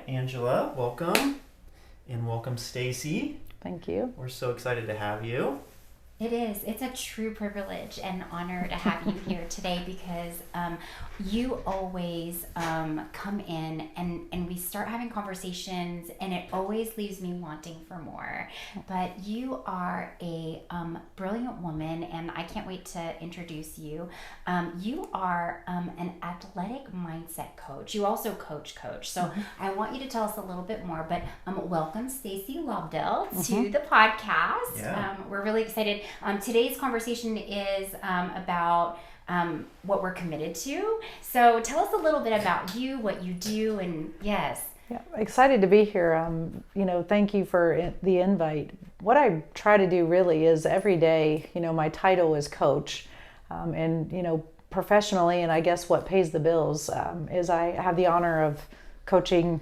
Angela, welcome. And welcome, Stacy. Thank you. We're so excited to have you. It is. It's a true privilege and honor to have you here today because you always come in and we start having conversations and it always leaves me wanting for more. But you are a brilliant woman and I can't wait to introduce you. You are an athletic mindset coach. You also coach. So I want you to tell us a little bit more, but welcome Stacey Lobdell to the podcast. Yeah. We're really excited. Today's conversation is about what we're committed to. So tell us a little bit about you, what you do, and yes. Yeah, excited to be here. Thank you for the invite. What I try to do really is every day, my title is coach, and professionally, and I guess what pays the bills is I have the honor of coaching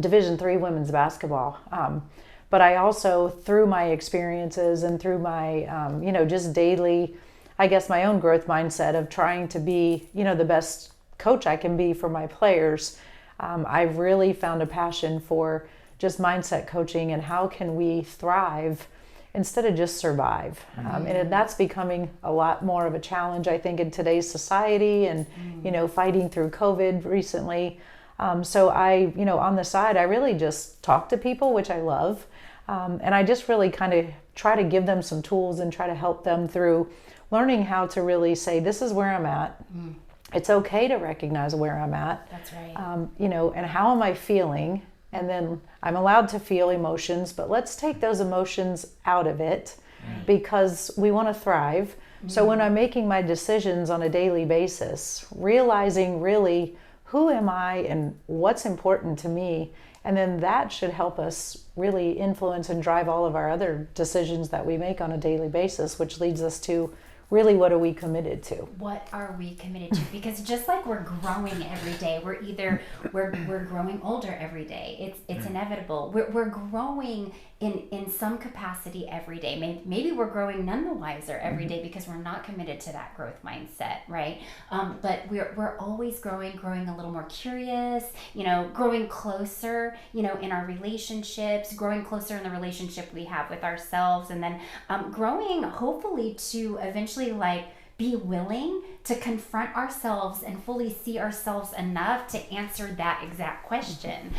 Division III women's basketball. But I also, through my experiences and through my, just daily, I guess my own growth mindset of trying to be, the best coach I can be for my players, I've really found a passion for just mindset coaching and how can we thrive instead of just survive. And that's becoming a lot more of a challenge, I think, in today's society and, fighting through COVID recently. So I, on the side, I really just talk to people, which I love. And I just really kind of try to give them some tools and try to help them through learning how to really say, this is where I'm at. It's okay to recognize where I'm at. That's right. And how am I feeling? And then I'm allowed to feel emotions, but let's take those emotions out of it because we want to thrive. So when I'm making my decisions on a daily basis, realizing really who am I and what's important to me, and then that should help us really influence and drive all of our other decisions that we make on a daily basis, which leads us to really what are we committed to? What are we committed to? Because just like we're growing every day, we're growing older every day. It's inevitable. We're growing in some capacity every day. Maybe we're growing none the wiser every day because we're not committed to that growth mindset, right? But we're always growing a little more curious, growing closer, in our relationships, growing closer in the relationship we have with ourselves, and then growing hopefully to eventually be willing to confront ourselves and fully see ourselves enough to answer that exact question.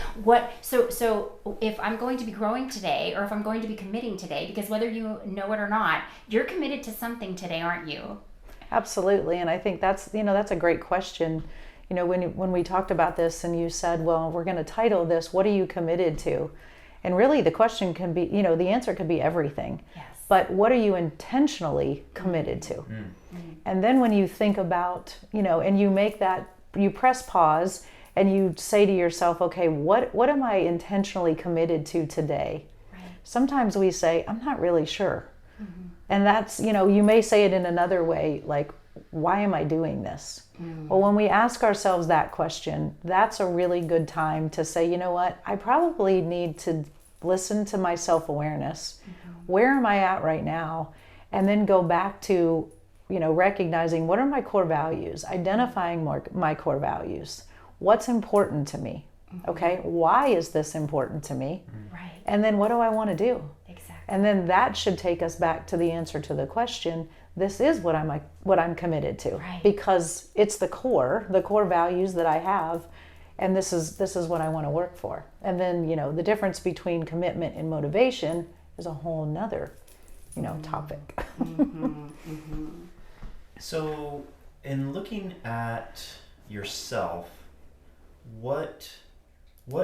So if I'm going to be growing today, or if I'm going to be committing today, because whether you know it or not, you're committed to something today, aren't you? Absolutely. And I think that's a great question. When we talked about this and you said, well, we're going to title this, what are you committed to? And really the question can be, the answer could be everything. Yes. But what are you intentionally committed to? And then when you think about, and you make that, you press pause and you say to yourself, okay, what am I intentionally committed to today? Right. Sometimes we say, I'm not really sure. And that's, you may say it in another way, like, why am I doing this? Well, when we ask ourselves that question, that's a really good time to say, you know what, I probably need to listen to my self-awareness. Where am I at right now? And then go back to, recognizing what are my core values, identifying my core values. What's important to me? Okay, why is this important to me? Right. And then what do I want to do? Exactly. And then that should take us back to the answer to the question. This is what I'm committed to, Right. because it's the core values that I have, and this is what I want to work for. And then the difference between commitment and motivation is a whole nother topic. So, in looking at yourself, what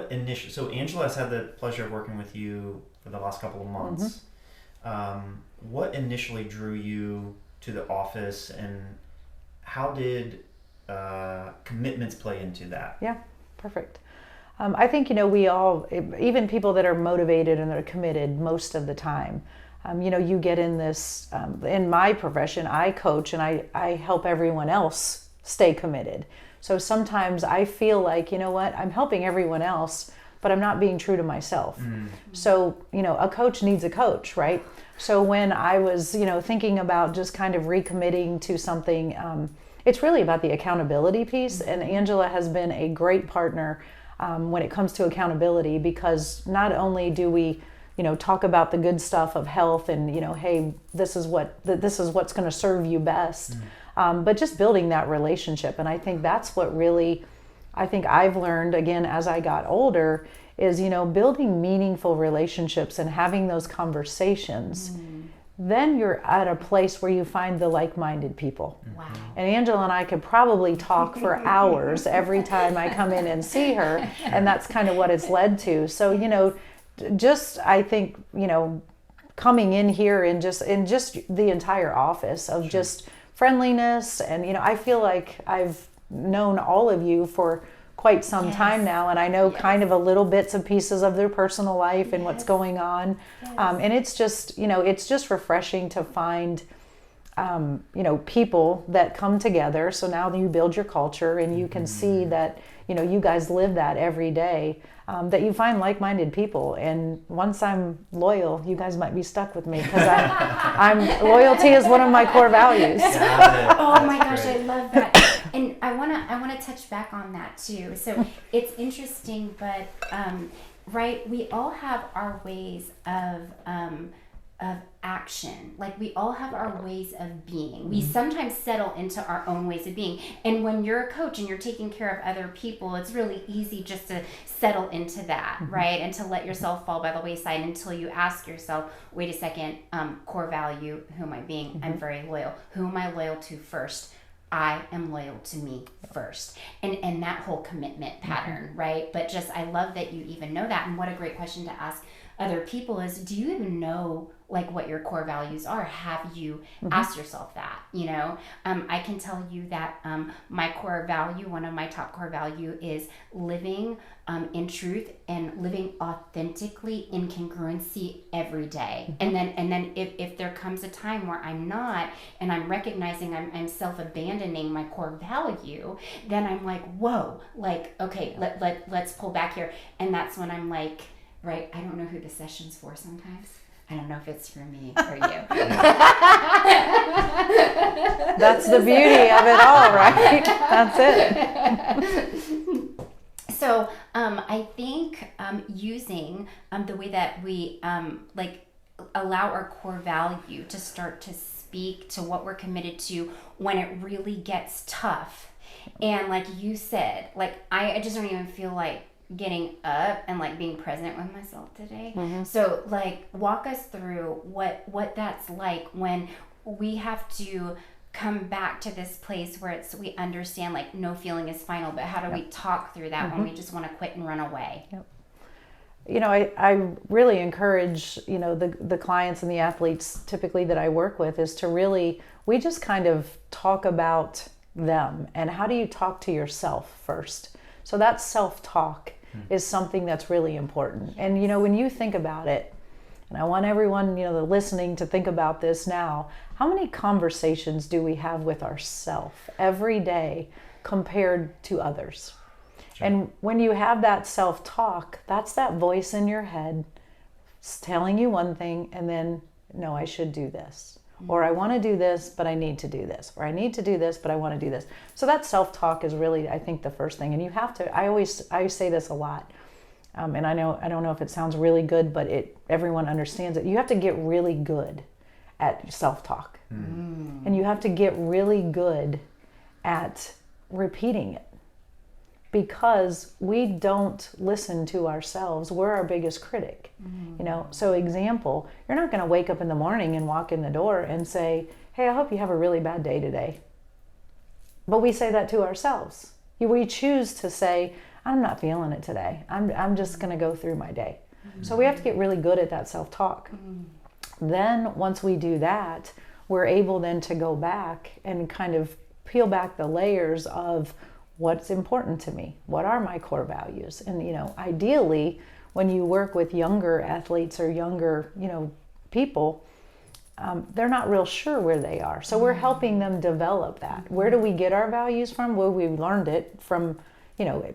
initial? So, Angela has had the pleasure of working with you for the last couple of months. What initially drew you to the office, and how did commitments play into that? Yeah, perfect. I think, we all, even people that are motivated and are committed most of the time, you get in this, in my profession, I coach and I help everyone else stay committed. So sometimes I feel like, I'm helping everyone else, but I'm not being true to myself. So, a coach needs a coach, right? So when I was, thinking about just kind of recommitting to something, it's really about the accountability piece. And Angela has been a great partner when it comes to accountability, because not only do we talk about the good stuff of health and, hey, this is what's going to serve you best. But just building that relationship. And I think that's what really, I think I've learned, again, as I got older, is, building meaningful relationships and having those conversations. Then you're at a place where you find the like-minded people. Wow. And Angela and I could probably talk for hours every time I come in and see her. And that's kind of what it's led to. So, just, I think, coming in here and just the entire office of just friendliness. And, I feel like I've known all of you for quite some time now, and I know kind of a little bits and pieces of their personal life and what's going on. And it's just, it's just refreshing to find, people that come together. So now you build your culture and you can see that, you guys live that every day. That you find like-minded people, and once I'm loyal, you guys might be stuck with me, because loyalty is one of my core values. Oh my gosh, great. I love that, and I wanna touch back on that too. So it's interesting, but right, we all have our ways of action. Like, we all have our ways of being. We sometimes settle into our own ways of being. And when you're a coach and you're taking care of other people, it's really easy just to settle into that, right? And to let yourself fall by the wayside until you ask yourself, wait a second, core value, who am I being? I'm very loyal. Who am I loyal to first? I am loyal to me first. And that whole commitment pattern, right? But just, I love that you even know that. And what a great question to ask other people is, do you even know like what your core values are? Have you asked yourself that? I can tell you that my core value, one of my top core value, is living in truth and living authentically in congruency every day. And then if there comes a time where I'm not, and I'm recognizing I'm self-abandoning my core value, then I'm like, whoa, like, okay, let's pull back here. And that's when I'm like, right, I don't know who the session's for sometimes. I don't know if it's for me or you. That's the beauty of it all, right? That's it. So I think using the way that we allow our core value to start to speak to what we're committed to when it really gets tough. And like you said, like I just don't even feel like getting up and like being present with myself today. So like walk us through what that's like when we have to come back to this place where we understand like no feeling is final, but how do we talk through that when we just want to quit and run away? I really encourage, the clients and the athletes typically that I work with is to really, we just kind of talk about them and how do you talk to yourself first. So that self-talk is something that's really important. And, when you think about it, and I want everyone, listening to think about this now, how many conversations do we have with ourselves every day compared to others? Sure. And when you have that self-talk, that's that voice in your head telling you one thing, and then, no, I should do this. Or I want to do this, but I need to do this. Or I need to do this, but I want to do this. So that self-talk is really, I think, the first thing. And you have to, I say this a lot. And I don't know if it sounds really good, but everyone understands it. You have to get really good at self-talk. And you have to get really good at repeating it. Because we don't listen to ourselves. We're our biggest critic. So example, you're not going to wake up in the morning and walk in the door and say, hey, I hope you have a really bad day today. But we say that to ourselves. We choose to say, I'm not feeling it today. I'm just going to go through my day. So we have to get really good at that self-talk. Then once we do that, we're able then to go back and kind of peel back the layers of what's important to me. What are my core values? And, ideally, when you work with younger athletes or younger, people, they're not real sure where they are. So we're helping them develop that. Where do we get our values from? Well, we learned it from,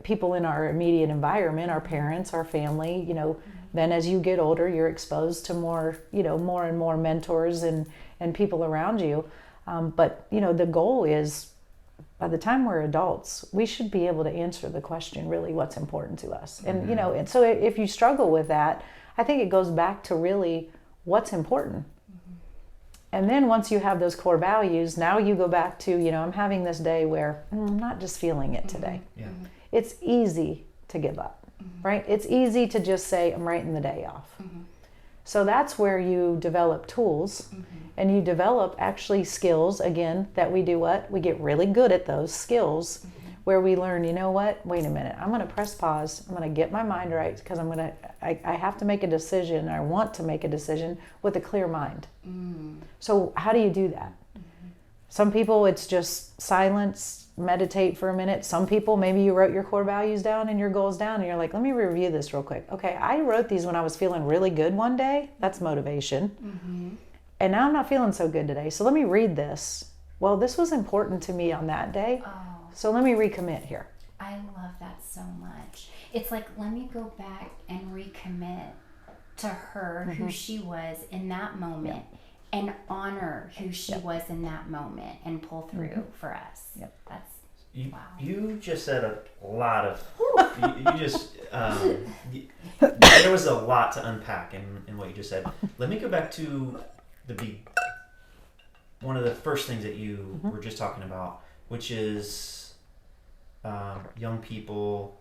people in our immediate environment, our parents, our family. Then as you get older, you're exposed to more, more and more mentors and people around you. But, the goal is by the time we're adults, we should be able to answer the question, really, what's important to us. And, you know, and so if you struggle with that, I think it goes back to really what's important. And then once you have those core values, now you go back to, you know, I'm having this day where I'm not just feeling it today. Yeah. It's easy to give up, right? It's easy to just say, I'm writing the day off. So that's where you develop tools and you develop actually skills, again, that we do what? We get really good at those skills where we learn, you know what? Wait a minute, I'm going to press pause. I'm going to get my mind right because I have to make a decision. I want to make a decision with a clear mind. So how do you do that? Some people, it's just silence, meditate for a minute. Some people, maybe you wrote your core values down and your goals down and you're like, let me review this real quick. Okay, I wrote these when I was feeling really good one day. That's motivation. And now I'm not feeling so good today. So let me read this. Well, this was important to me on that day. So let me recommit here. I love that so much. It's like, let me go back and recommit to her who she was in that moment and honor who she was in that moment and pull through for us. That's wow. You just said a lot of, you just, there was a lot to unpack in what you just said. Let me go back to one of the first things that you were just talking about, which is young people,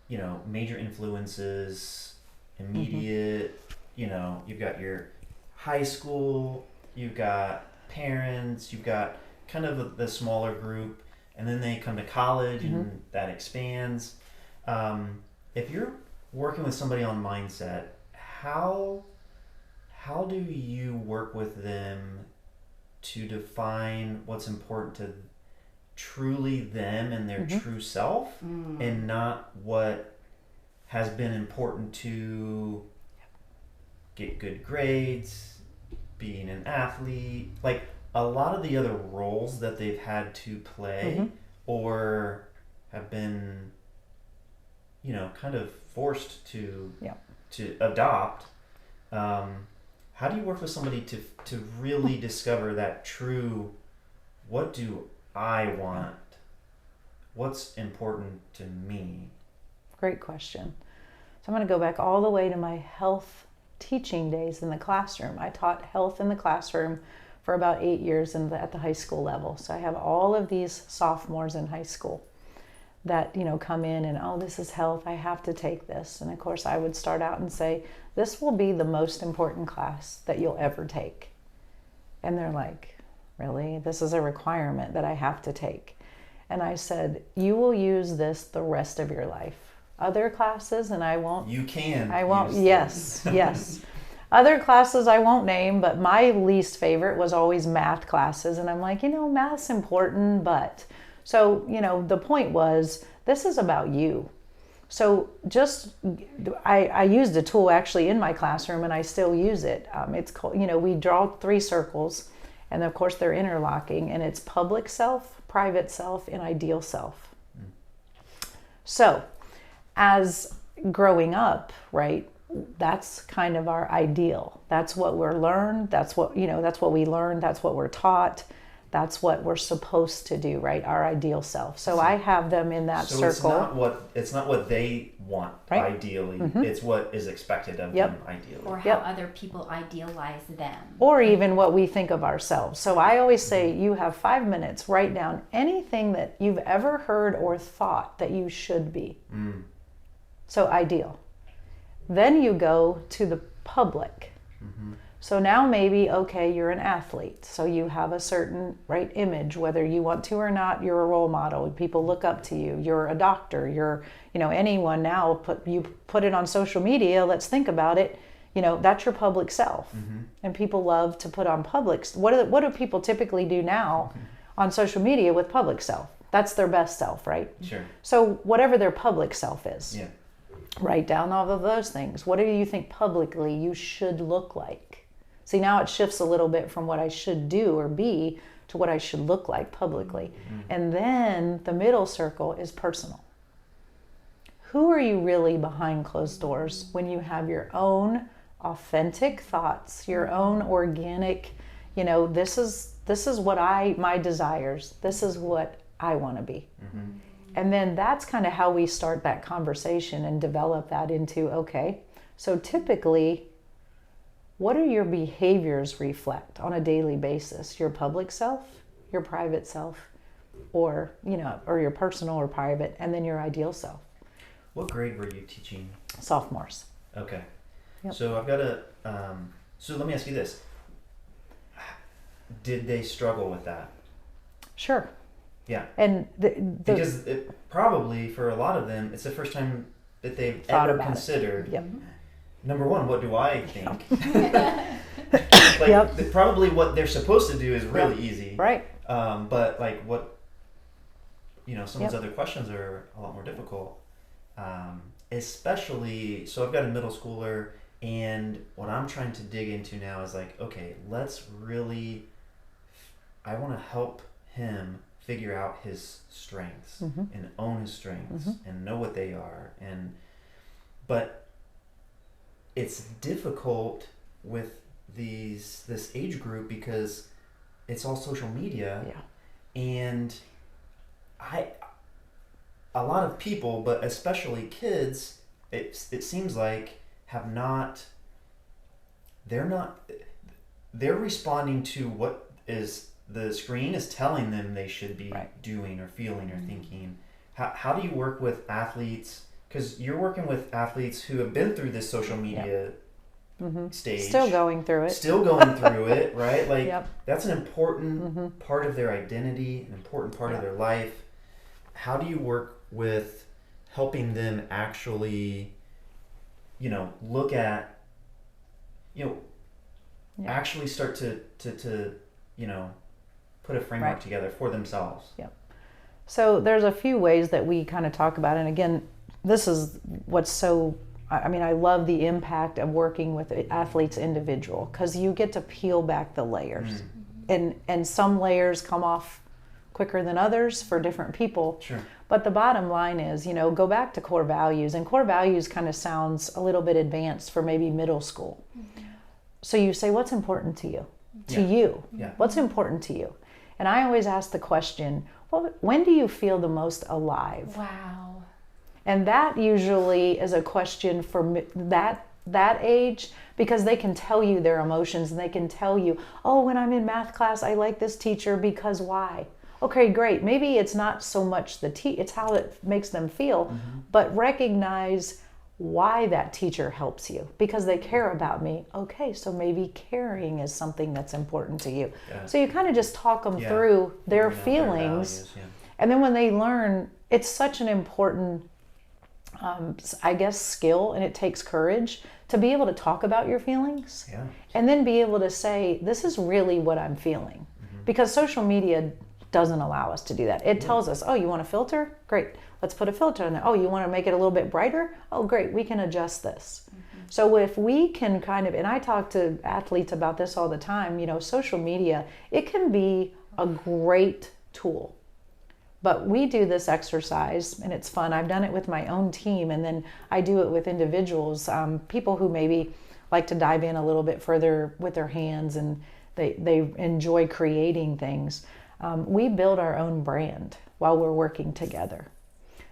you know, major influences, immediate, you know, you've got your high school, you've got parents, you've got kind of the smaller group, and then they come to college and that expands. If you're working with somebody on mindset, how do you work with them to define what's important to truly them and their true self and not what has been important to get good grades, being an athlete, like a lot of the other roles that they've had to play or have been, you know, kind of forced to adopt. How do you work with somebody to really discover that true, what do I want? What's important to me? Great question. So I'm going to go back all the way to my health teaching days in the classroom. I taught health in the classroom for about 8 years at the high school level. So I have all of these sophomores in high school that, you know, come in and, oh, this is health, I have to take this. And of course I would start out and say, this will be the most important class that you'll ever take. And they're like, really? This is a requirement that I have to take. And I said, you will use this the rest of your life. Other classes, and I won't. You can. I won't. Yes, yes. Other classes I won't name, but my least favorite was always math classes. And I'm like, you know, math's important, but. So, you know, the point was, this is about you. So just, I used a tool actually in my classroom and I still use it. It's called, you know, we draw 3 circles and of course they're interlocking and it's public self, private self, and ideal self. So as growing up, right, that's kind of our ideal. That's what we're learned. That's what, you know, that's what we learned. That's what we're taught. That's what we're supposed to do, right? Our ideal self. So I have them in that circle. It's not what they want, right? Ideally. It's what is expected of them ideally. Or how other people idealize them. Or even what we think of ourselves. So I always say you have 5 minutes, write down anything that you've ever heard or thought that you should be. So ideal. Then you go to the public. So now maybe, okay, you're an athlete. So you have a certain image, whether you want to or not, you're a role model. People look up to you. You're a doctor. You're, you know, anyone now, you put it on social media, let's think about it. You know, that's your public self. And people love to put on public. What do people typically do now on social media with public self? That's their best self, right? Sure. So whatever their public self is. Write down all of those things. What do you think publicly you should look like? See, now it shifts a little bit from what I should do or be to what I should look like publicly. And then the middle circle is personal. Who are you really behind closed doors when you have your own authentic thoughts, your own organic, you know, this is This is what my desires. This is what I want to be. Mm-hmm. And then that's kind of how we start that conversation and develop that into, okay, so typically, what do your behaviors reflect on a daily basis? Your public self, your private self, or, or your personal or private, and then your ideal self. What grade were you teaching? Sophomores. Okay. Yep. So I've got so let me ask you this. Did they struggle with that? Sure. Yeah. And because probably for a lot of them, it's the first time that they've ever considered. Yep. Number one, what do I think? Yep. Probably what they're supposed to do is really easy. Right. But like what, some of those Yep. other questions are a lot more difficult. Especially, so I've got a middle schooler, and what I'm trying to dig into now is like, okay, I want to help him figure out his strengths Mm-hmm. and own his strengths Mm-hmm. and know what they are. But it's difficult with this age group because it's all social media. Yeah. And a lot of people, but especially kids, it seems like they're responding to what is the screen is telling them they should be doing or feeling or thinking. How do you work with athletes? Because you're working with athletes who have been through this social media stage. Still going through it, right? Like that's an important part of their identity, an important part of their life. How do you work with helping them actually, look at, actually start to put a framework together for themselves? Yep. So there's a few ways that we kind of talk about it. And again, this is what's so, I love the impact of working with athletes individual, because you get to peel back the layers. And some layers come off quicker than others for different people. Sure. But the bottom line is, go back to core values. And core values kind of sounds a little bit advanced for maybe middle school. So you say, what's important to you? To you? Yeah. What's important to you? And I always ask the question, well, when do you feel the most alive? Wow. And that usually is a question for that age, because they can tell you their emotions and they can tell you, oh, when I'm in math class, I like this teacher because why? Okay, great. Maybe it's not so much it's how it makes them feel, but recognize why that teacher helps you, because they care about me. Okay, so maybe caring is something that's important to you. So you kind of just talk them through their feelings. And then when they learn, it's such an important, skill, and it takes courage to be able to talk about your feelings and then be able to say, this is really what I'm feeling. Because social media doesn't allow us to do that. It tells us, oh, you want a filter? Great. Let's put a filter in there. Oh, you want to make it a little bit brighter? Oh, great. We can adjust this. So if we can kind of, and I talk to athletes about this all the time, social media, it can be a great tool. But we do this exercise, and it's fun. I've done it with my own team, and then I do it with individuals, people who maybe like to dive in a little bit further with their hands, and they enjoy creating things. We build our own brand while we're working together.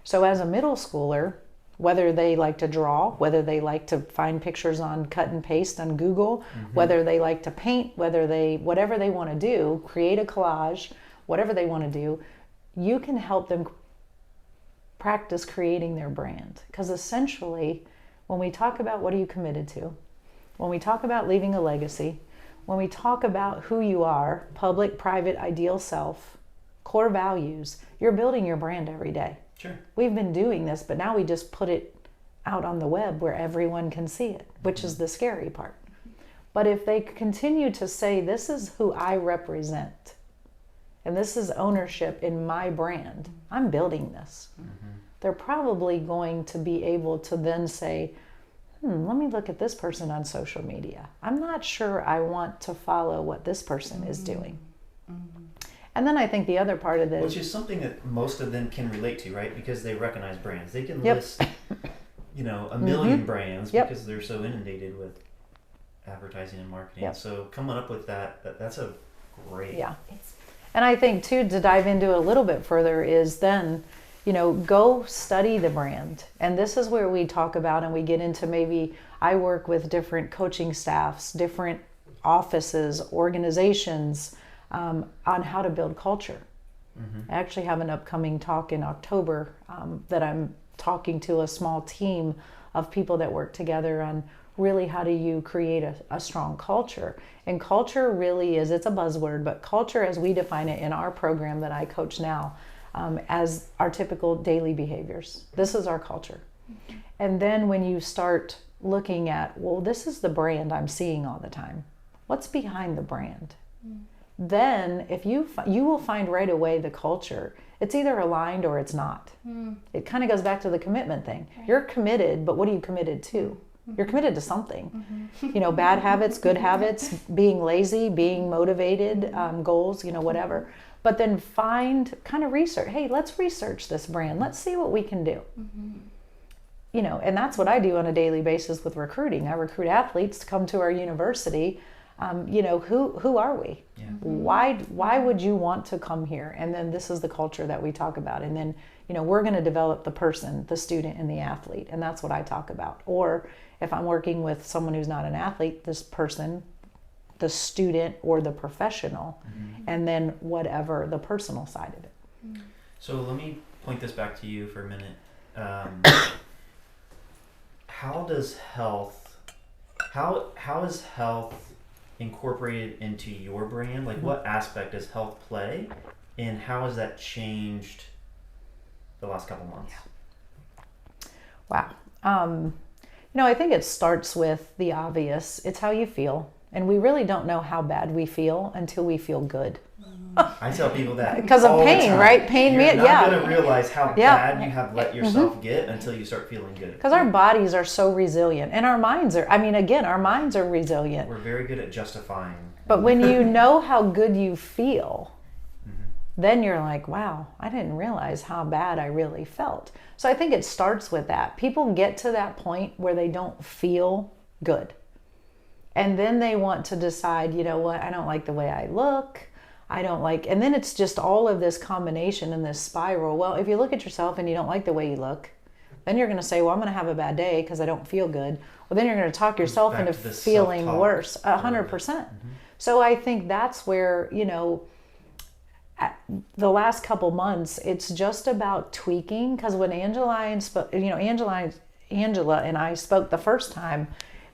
So as a middle schooler, whether they like to draw, whether they like to find pictures on cut and paste on Google, whether they like to paint, whatever they want to do, create a collage, whatever they want to do, you can help them practice creating their brand. Because essentially, when we talk about what are you committed to, when we talk about leaving a legacy, when we talk about who you are, public, private, ideal self, core values, you're building your brand every day. Sure. We've been doing this, but now we just put it out on the web where everyone can see it, which is the scary part. But if they continue to say, this is who I represent, and this is ownership in my brand, I'm building this. They're probably going to be able to then say, let me look at this person on social media. I'm not sure I want to follow what this person is doing. And then I think the other part of this, which is something that most of them can relate to, right? Because they recognize brands. They can list, a million brands because they're so inundated with advertising and marketing. So coming up with that's a great. Yeah. And I think too, to dive into a little bit further is then, go study the brand. And this is where we talk about and we get into maybe I work with different coaching staffs, different offices, organizations on how to build culture. I actually have an upcoming talk in October that I'm talking to a small team of people that work together on really how do you create a strong culture. And culture really is, it's a buzzword, but culture as we define it in our program that I coach now as our typical daily behaviors. This is our culture. And then when you start looking at, well, this is the brand I'm seeing all the time. What's behind the brand? Then if you will find right away the culture. It's either aligned or it's not. It kind of goes back to the commitment thing. Right. You're committed, but what are you committed to? You're committed to something. Bad habits, good habits, being lazy, being motivated, goals, whatever. But then find, kind of research. Hey, let's research this brand. Let's see what we can do. And that's what I do on a daily basis with recruiting. I recruit athletes to come to our university. Who are we? Yeah. Why would you want to come here? And then this is the culture that we talk about. And then, we're going to develop the person, the student, and the athlete. And that's what I talk about. Or if I'm working with someone who's not an athlete, this person, the student or the professional, and then whatever the personal side of it. So let me point this back to you for a minute. How is health incorporated into your brand? Like what aspect does health play, and how has that changed the last couple months? Wow. I think it starts with the obvious. It's how you feel. And we really don't know how bad we feel until we feel good. I tell people that because of pain, right? Pain, You're not going to realize how bad you have let yourself get until you start feeling good. Because our bodies are so resilient, and our minds are. Our minds are resilient. We're very good at justifying. But when you know how good you feel, then you're like, wow, I didn't realize how bad I really felt. So I think it starts with that. People get to that point where they don't feel good, and then they want to decide, you know what? I don't like the way I look. And then it's just all of this combination and this spiral. Well, if you look at yourself and you don't like the way you look, then you're going to say, well, I'm going to have a bad day because I don't feel good. Well, then you're going to talk yourself into feeling worse, 100%. So I think that's where, the last couple months, it's just about tweaking. Because when Angela and I spoke the first time,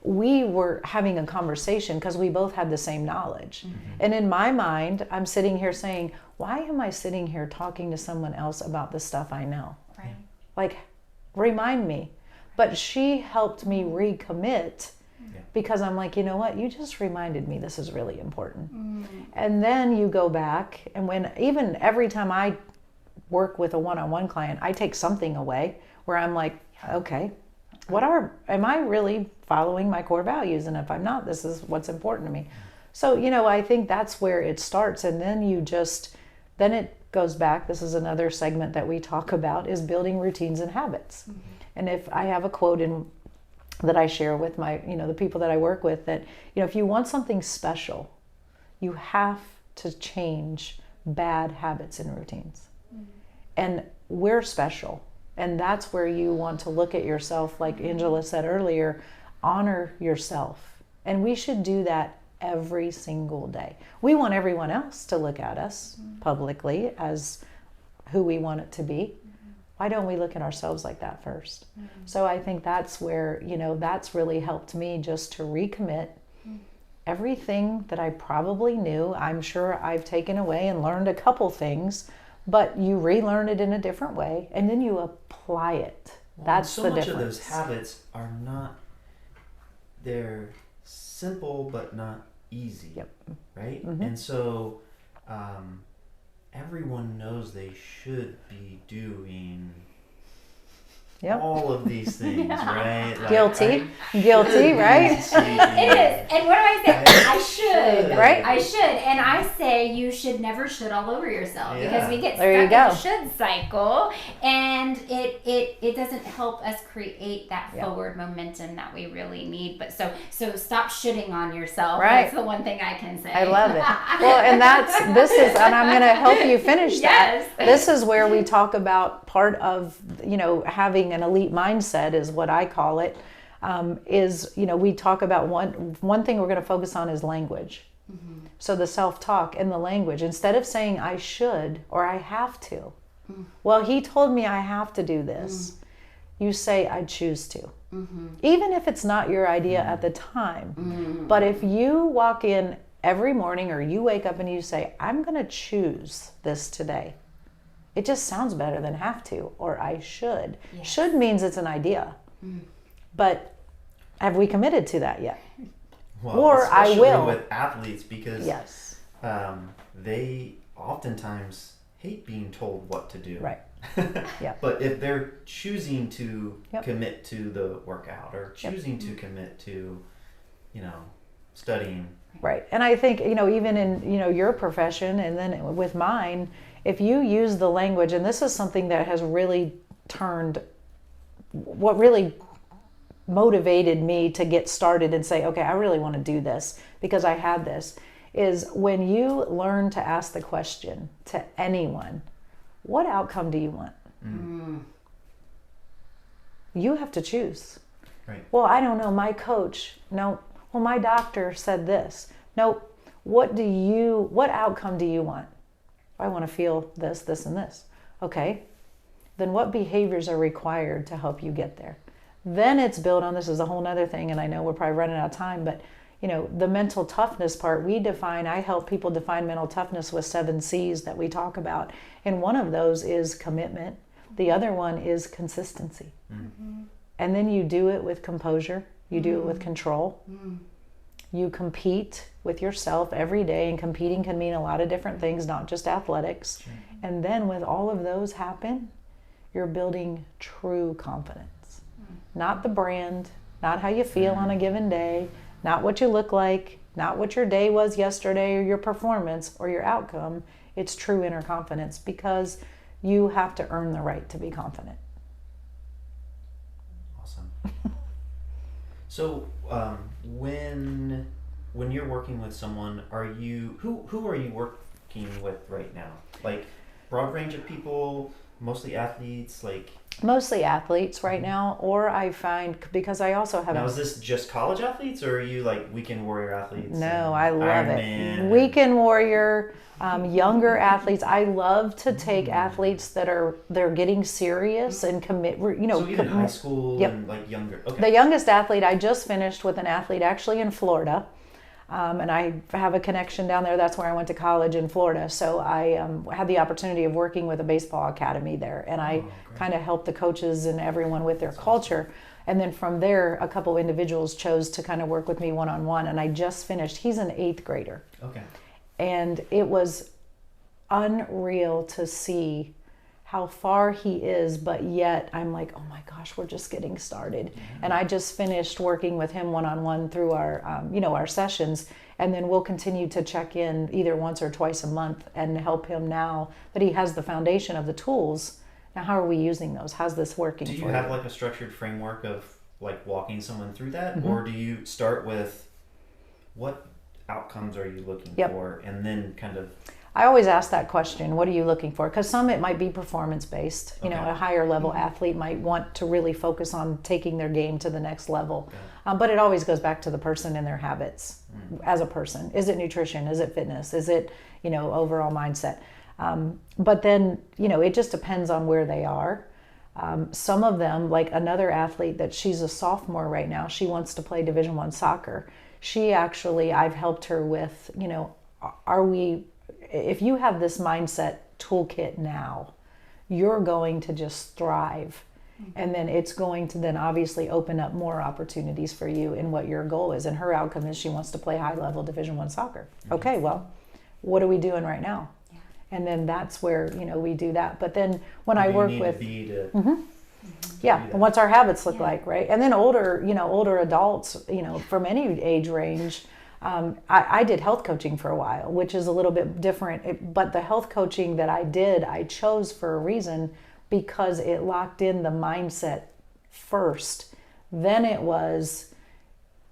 we were having a conversation because we both had the same knowledge. And in my mind, I'm sitting here saying, why am I sitting here talking to someone else about the stuff I know? Right. Like, remind me. But she helped me recommit because I'm like, you know what? You just reminded me this is really important. And then you go back, and even every time I work with a one-on-one client, I take something away where I'm like, okay, am I really following my core values? And if I'm not, this is what's important to me. So, I think that's where it starts. And then then it goes back. This is another segment that we talk about, is building routines and habits. And if I have a quote that I share with my, the people that I work with, that, if you want something special, you have to change bad habits and routines. And we're special. And that's where you want to look at yourself, like Angela said earlier, honor yourself. And we should do that every single day. We want everyone else to look at us publicly as who we want it to be. Why don't we look at ourselves like that first? So I think that's where, that's really helped me just to recommit. Everything that I probably knew, I'm sure I've taken away and learned a couple things, but you relearn it in a different way, and then you apply it. That's the difference. So much of those habits are not, they're simple but not easy, right? And so everyone knows they should be doing Yep. all of these things, right? Like, Guilty, should right? be sleeping. It is. And what do I say? I should. Right? I should. And I say you should never should all over yourself Yeah. because we get There you stuck in go. the should cycle and it doesn't help us create that Yeah. forward momentum that we really need. But so stop shitting on yourself. Right. That's the one thing I can say. I love it. Well, and and I'm going to help you finish Yes. that. This is where we talk about part of, having an elite mindset is what I call it. We talk about one thing we're going to focus on is language. Mm-hmm. So the self-talk and the language, instead of saying I should or I have to, well, he told me I have to do this. You say I choose to. Mm-hmm. Even if it's not your idea at the time. Mm-hmm. But if you walk in every morning or you wake up and you say, I'm going to choose this today. It just sounds better than have to or I should. Yes. Should means it's an idea. But have we committed to that yet? Well, or I will. with athletes because yes. They oftentimes hate being told what to do. Right. Yep. But if they're choosing to Yep. commit to the workout or choosing to commit to, studying. Right. And I think, even in, your profession and then with mine, if you use the language, and this is something that has really what really motivated me to get started and say, okay, I really want to do this because I had this, is when you learn to ask the question to anyone, what outcome do you want? You have to choose. Right. Well, I don't know, my coach, no. Well, my doctor said this. No, what outcome do you want? I want to feel this, this, and this. Okay, then what behaviors are required to help you get there? Then it's built on, this is a whole nother thing, and I know we're probably running out of time, but the mental toughness part, I help people define mental toughness with 7 C's that we talk about. And one of those is commitment. The other one is consistency. Mm-hmm. And then you do it with composure. You do it with control. You compete with yourself every day, and competing can mean a lot of different things, not just athletics. And then with all of those happen, you're building true confidence. Not the brand, not how you feel on a given day, not what you look like, not what your day was yesterday or your performance or your outcome. It's true inner confidence because you have to earn the right to be confident. Awesome. So when you're working with someone, who are you working with right now? Like broad range of people, mostly athletes, like mostly athletes right now, or I find, because I also have... Now, is this just college athletes, or are you like weekend warrior athletes? No, I love Ironman it. Weekend warrior, younger athletes. I love to take athletes they're getting serious and commit, So even high school and like younger. Okay. The youngest athlete, I just finished with an athlete actually in Florida. And I have a connection down there. That's where I went to college in Florida. So I had the opportunity of working with a baseball academy there. And I kind of helped the coaches and everyone with their culture. And then from there, a couple individuals chose to kind of work with me one-on-one. And I just finished. He's an 8th grader. Okay. And it was unreal to see how far he is, but yet I'm like, oh my gosh, we're just getting started. And I just finished working with him one-on-one through our, our sessions, and then we'll continue to check in either once or twice a month and help him now that he has the foundation of the tools. Now, how are we using those? How's this working? Do you have like a structured framework of like walking someone through that, or do you start with what outcomes are you looking for, and then kind of... I always ask that question, what are you looking for? Because some it might be performance-based. You know, a higher level athlete might want to really focus on taking their game to the next level. But it always goes back to the person and their habits as a person. Is it nutrition? Is it fitness? Is it, overall mindset? But then, it just depends on where they are. Some of them, like another athlete that she's a sophomore right now, she wants to play Division I soccer. She actually, I've helped her with, if you have this mindset toolkit now, you're going to just thrive. And then it's going to then obviously open up more opportunities for you in what your goal is. And her outcome is she wants to play high-level Division I soccer. Okay, well, what are we doing right now? And then that's where, we do that. But then when I work with... Yeah, and what's our habits look Yeah. like, right? And then older adults, from any age range. I did health coaching for a while, which is a little bit different. But the health coaching that I did, I chose for a reason because it locked in the mindset first. Then it was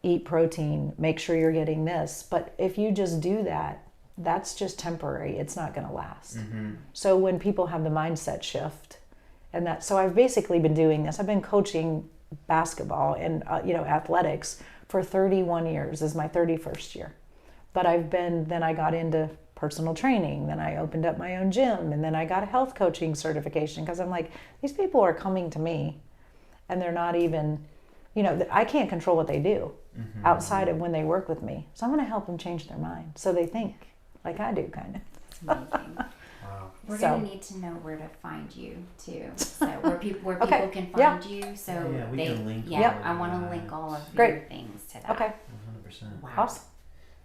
eat protein, make sure you're getting this. But if you just do that, that's just temporary. It's not going to last. So when people have the mindset shift, so I've basically been doing this. I've been coaching basketball and athletics for 31 years. This is my 31st year. But then I got into personal training, then I opened up my own gym, and then I got a health coaching certification because I'm like, these people are coming to me and they're not even, I can't control what they do outside of when they work with me. So I'm going to help them change their mind so they think like I do, kind of. Amazing. Wow. We're So- going to need to know where to find you too. So where people Okay. can Yeah. find you. So Yeah, we can link Yeah, all I of want to that. link all of Great. your things to that. Okay, 100%. Wow. awesome.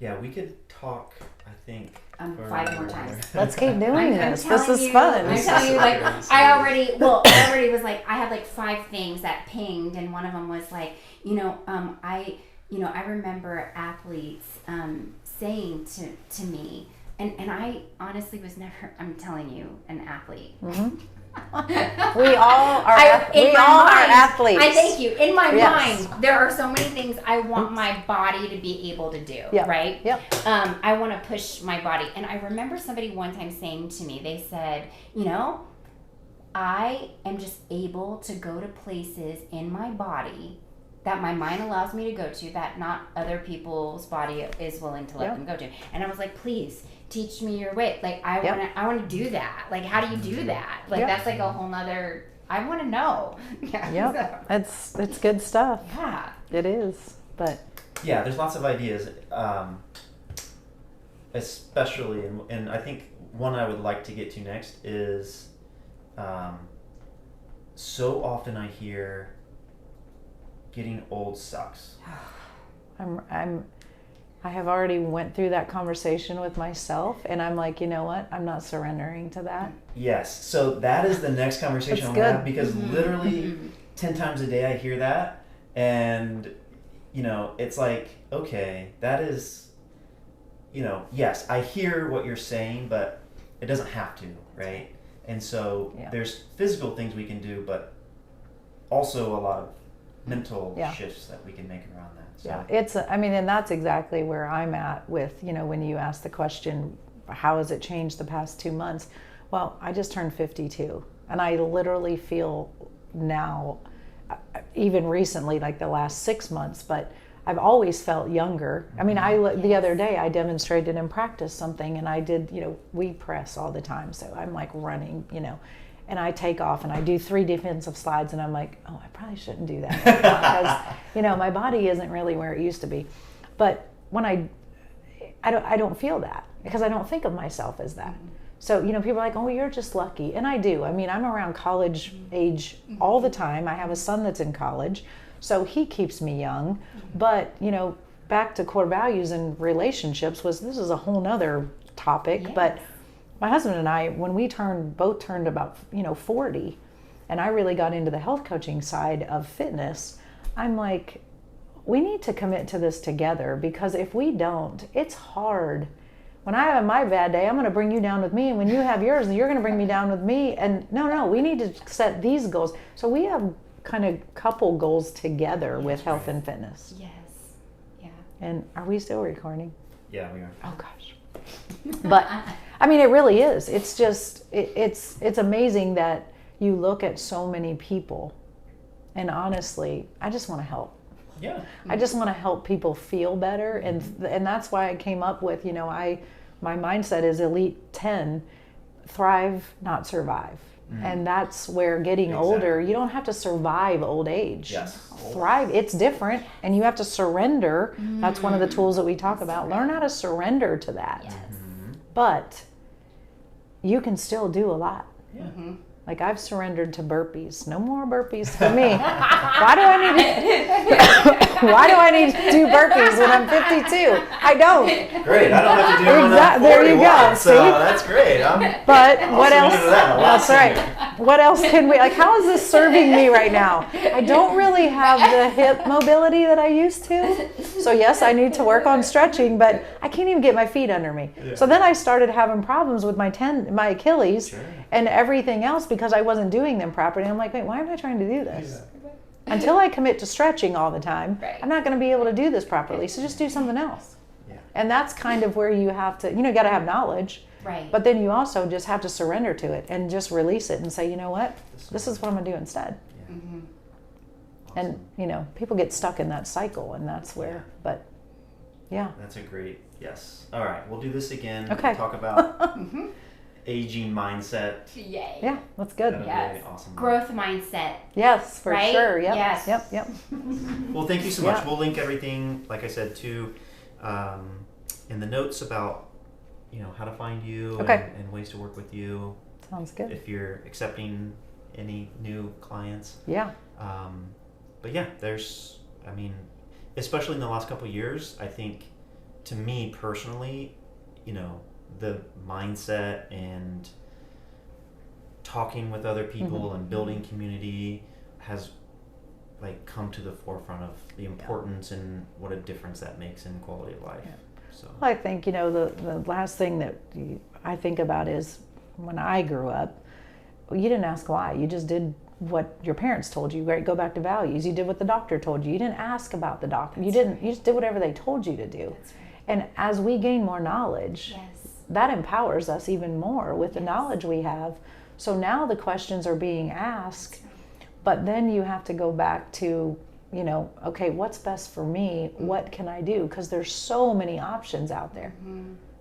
Yeah, we could talk, I think. for 5 more times. Let's keep doing I'm this. telling This is you, fun. I'm This telling is you, like, crazy. I already was like, I had like 5 things that pinged, and one of them was like, I remember athletes saying to me, and I honestly was never, I'm telling you, an athlete. We all are. In We my all are mind, athletes. I thank you. In my Yes. mind, there are so many things I want my body to be able to do. Yep. Right? Yep. I want to push my body. And I remember somebody one time saying to me, they said, I am just able to go to places in my body that my mind allows me to go to that not other people's body is willing to let Yep. them go to. And I was like, please teach me your way. Like I Yep. want to do that. Like how do you do that? Like Yep. that's like a whole nother. I want to know. Yeah. Yep. It's good stuff. Yeah. It is. But Yeah, there's lots of ideas, especially, and I think one I would like to get to next is, so often I hear, getting old sucks. I have already went through that conversation with myself, and I'm like, you know what? I'm not surrendering to that. Yes, so that is the next conversation That's I'm good. gonna have, because literally 10 times a day I hear that, and it's like, okay, that is, yes, I hear what you're saying, but it doesn't have to, right? And so Yeah. there's physical things we can do, but also a lot of mental Yeah. shifts that we can make around that. So, Yeah, and that's exactly where I'm at with, when you ask the question, how has it changed the past 2 months? Well, I just turned 52, and I literally feel now, even recently, like the last 6 months, but I've always felt younger. I mean, the other day I demonstrated and practiced something, and I did, we press all the time, so I'm like running, and I take off and I do 3 defensive slides, and I'm like, oh, I probably shouldn't do that because my body isn't really where it used to be. But when I don't feel that because I don't think of myself as that. So people are like, oh, you're just lucky, and I do. I mean, I'm around college age all the time. I have a son that's in college, so he keeps me young. But back to core values and relationships this is a whole nother topic. Yes. But my husband and I, when we both turned about 40, and I really got into the health coaching side of fitness, I'm like, we need to commit to this together, because if we don't, it's hard. When I have my bad day, I'm going to bring you down with me, and when you have yours, you're going to bring me down with me. And no, we need to set these goals. So we have kind of couple goals together with health and fitness. Yes. Yeah. And are we still recording? yeah, we are. Oh gosh. But I mean, it really is. It's just, it's amazing that you look at so many people, and honestly, I just want to help. Yeah. I just want to help people feel better, and that's why I came up with, my mindset is Elite 10, thrive, not survive. And that's where getting older, you don't have to survive old age. Yes. Thrive, it's different, and you have to surrender. That's one of the tools that we talk about. Learn how to surrender to that. Yes. But you can still do a lot. Yeah. Like, I've surrendered to burpees. No more burpees for me. Why do I need to do burpees when I'm 52? I don't. Great. I don't have to do one. Exactly. There you go. So See? that's great. But what surrender else? to that a lot That's right. sooner. what else can we, like, how is this serving me right now? I don't really have the hip mobility that I used to. So yes, I need to work on stretching, but I can't even get my feet under me. Yeah. So then I started having problems with my Achilles Sure. and everything else because I wasn't doing them properly. I'm like, wait, why am I trying to do this? Until I commit to stretching all the time, Right. I'm not going to be able to do this properly. So just do something else. Yeah. And that's kind of where you have to, you got to have knowledge. Right. But then you also just have to surrender to it and just release it and say, you know what, this is what I'm going to do instead. Yeah. Mhm. Awesome. And, people get stuck in that cycle, and that's where, Yeah. but yeah. That's a great, yes. All right, we'll do this again. Okay. We'll talk about Mhm. aging mindset. Yay. Yeah, that's good. That'll be Yes. awesome. Growth mindset. Yes, for Right? sure. Yep. Yes. Yep. Well, thank you so much. Yeah. We'll link everything, like I said, to in the notes about how to find you Okay. and ways to work with you Sounds good. if you're accepting any new clients. Yeah. But yeah, especially in the last couple of years, I think to me personally, the mindset and talking with other people and building community has come to the forefront of the importance and what a difference that makes in quality of life. Yeah. So Well, I think, the last thing that I think about is when I grew up, you didn't ask why. You just did what your parents told you, right? Go back to values. You did what the doctor told you. You didn't ask about the doctor. You just did whatever they told you to do. That's right. And as we gain more knowledge, Yes. that empowers us even more with the knowledge we have. So now the questions are being asked, but then you have to go back to, okay, what's best for me? What can I do? Because there's so many options out there.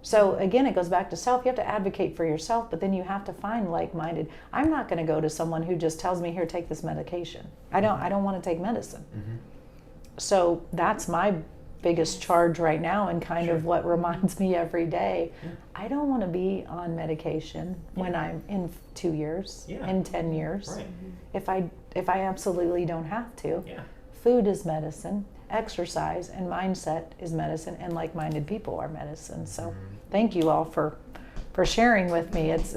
So again, it goes back to self. You have to advocate for yourself, but then you have to find like-minded. I'm not going to go to someone who just tells me, here, take this medication. I don't want to take medicine. So that's my biggest charge right now, and kind of what reminds me every day. Yeah. I don't want to be on medication when I'm in 2 years, in 10 years. Right. If I absolutely don't have to. Yeah. Food is medicine, exercise and mindset is medicine, and like-minded people are medicine. So thank you all for sharing with me. It's